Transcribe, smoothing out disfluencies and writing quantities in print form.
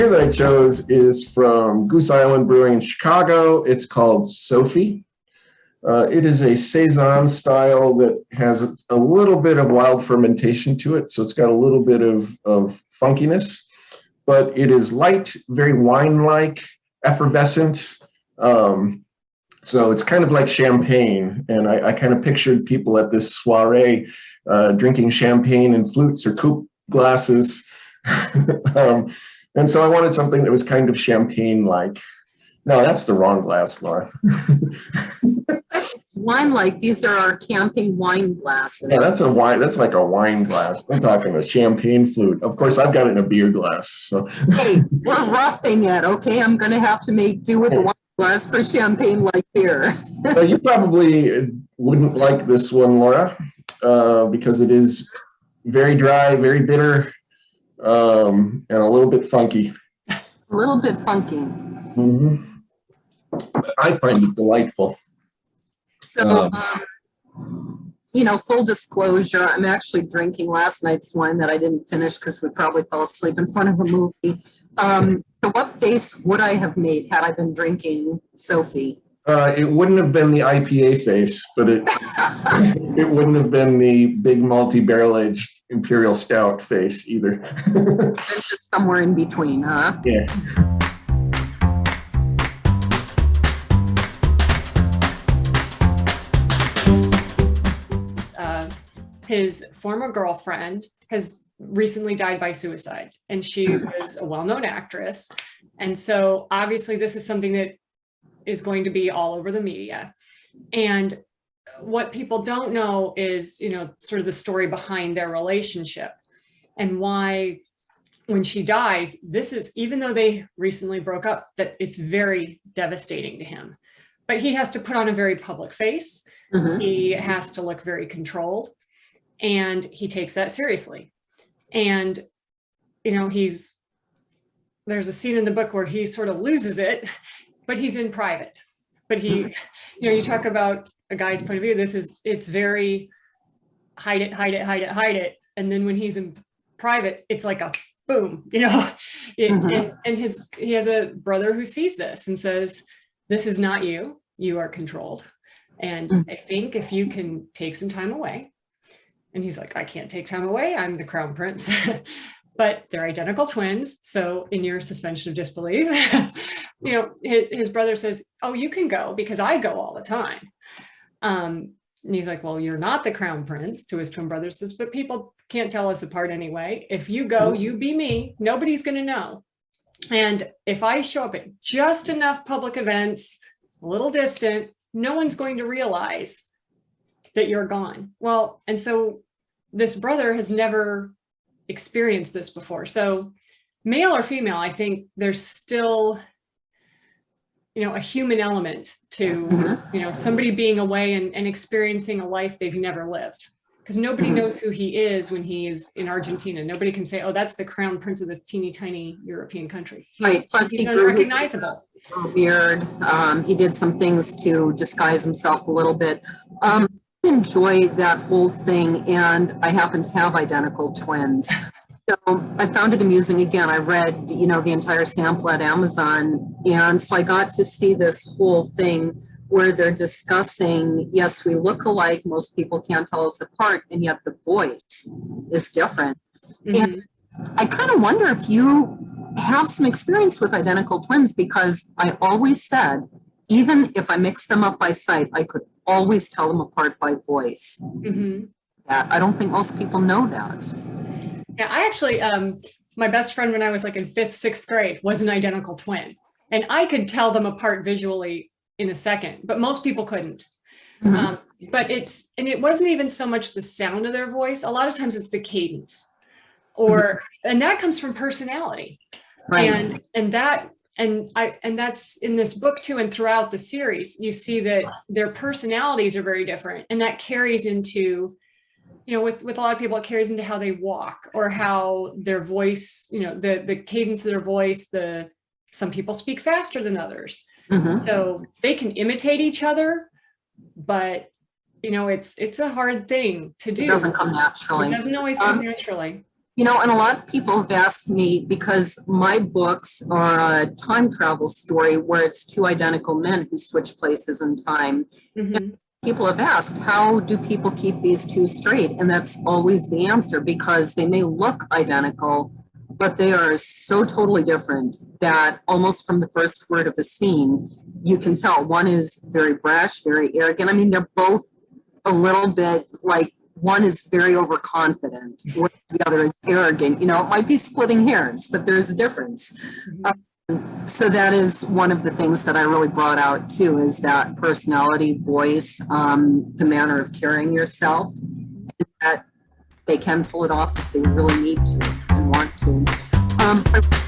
beer that I chose is from Goose Island Brewing in Chicago. It's called Sophie. It is a Saison style that has a little bit of wild fermentation to it, so it's got a little bit of funkiness, but it is light, very wine-like, effervescent. So it's kind of like champagne, and I kind of pictured people at this soiree drinking champagne in flutes or coupe glasses. And so I wanted something that was kind of champagne-like. No, that's the wrong glass, Laura. Wine-like, these are our camping wine glasses. Yeah, that's a wine. That's like a wine glass. I'm talking a champagne flute. Of course, I've got it in a beer glass. So. Hey, we're roughing it, okay? I'm going to have to make do with the wine glass for champagne-like beer. You probably wouldn't like this one, Laura, because it is very dry, very bitter, and a little bit funky. A little bit funky. Mm-hmm. I find it delightful. So, full disclosure, I'm actually drinking last night's wine that I didn't finish because we probably fell asleep in front of a movie. So what face would I have made had I been drinking Sophie? It wouldn't have been the IPA face, but it wouldn't have been the big multi-barrel-aged Imperial Stout face either. Just somewhere in between, huh? Yeah. His former girlfriend has recently died by suicide, and she was a well-known actress. And so obviously this is something that is going to be all over the media. And what people don't know is, sort of the story behind their relationship and why when she dies, this is, even though they recently broke up, that it's very devastating to him. But he has to put on a very public face. Mm-hmm. He has to look very controlled. And he takes that seriously. And, there's a scene in the book where he sort of loses it, but he's in private. But he, you talk about a guy's point of view, it's very hide it, hide it, hide it, hide it. And then when he's in private, it's like a boom, mm-hmm. and he has a brother who sees this and says, this is not you, you are controlled. And mm-hmm. I think if you can take some time away. And he's like, I can't take time away. I'm the crown prince. But they're identical twins. So in your suspension of disbelief, his brother says, oh, you can go because I go all the time. And he's like, well, you're not the crown prince, to his twin brother. Says, but people can't tell us apart anyway. If you go, you be me. Nobody's going to know. And if I show up at just enough public events, a little distant, no one's going to realize that you're gone. Well, and so this brother has never experienced this before. So male or female, I think there's still, a human element to, somebody being away and experiencing a life they've never lived. Because nobody knows who he is when he is in Argentina. Nobody can say, oh, that's the crown prince of this teeny tiny European country. He's unrecognizable. Weird. He did some things to disguise himself a little bit. Enjoy that whole thing, and I happen to have identical twins, so I found it amusing. Again, I read the entire sample at Amazon, and so I got to see this whole thing where they're discussing, yes, we look alike, most people can't tell us apart, and yet the voice is different. Mm-hmm. And I kind of wonder if you have some experience with identical twins, because I always said, even if I mix them up by sight, I could always tell them apart by voice. Mm-hmm. I don't think most people know that. Yeah, I actually, my best friend when I was like in 5th, 6th grade was an identical twin. And I could tell them apart visually in a second, but most people couldn't. Mm-hmm. But it wasn't even so much the sound of their voice. A lot of times it's the cadence, and that comes from personality. Right. And that's in this book too, and throughout the series, you see that their personalities are very different, and that carries into, with a lot of people, it carries into how they walk or how their voice, the cadence of their voice. Some people speak faster than others, so they can imitate each other, but it's a hard thing to do. It doesn't come naturally. It doesn't always come naturally. And a lot of people have asked me, because my books are a time travel story where it's two identical men who switch places in time. Mhm. People have asked, how do people keep these two straight? And that's always the answer, because they may look identical, but they are so totally different that almost from the first word of a scene, you can tell one is very brash, very arrogant. I mean, they're both a little bit like, one is very overconfident, whereas the other is arrogant. It might be splitting hairs, but there's a difference. So that is one of the things that I really brought out too, is that personality, voice, the manner of carrying yourself, and that they can pull it off if they really need to and want to.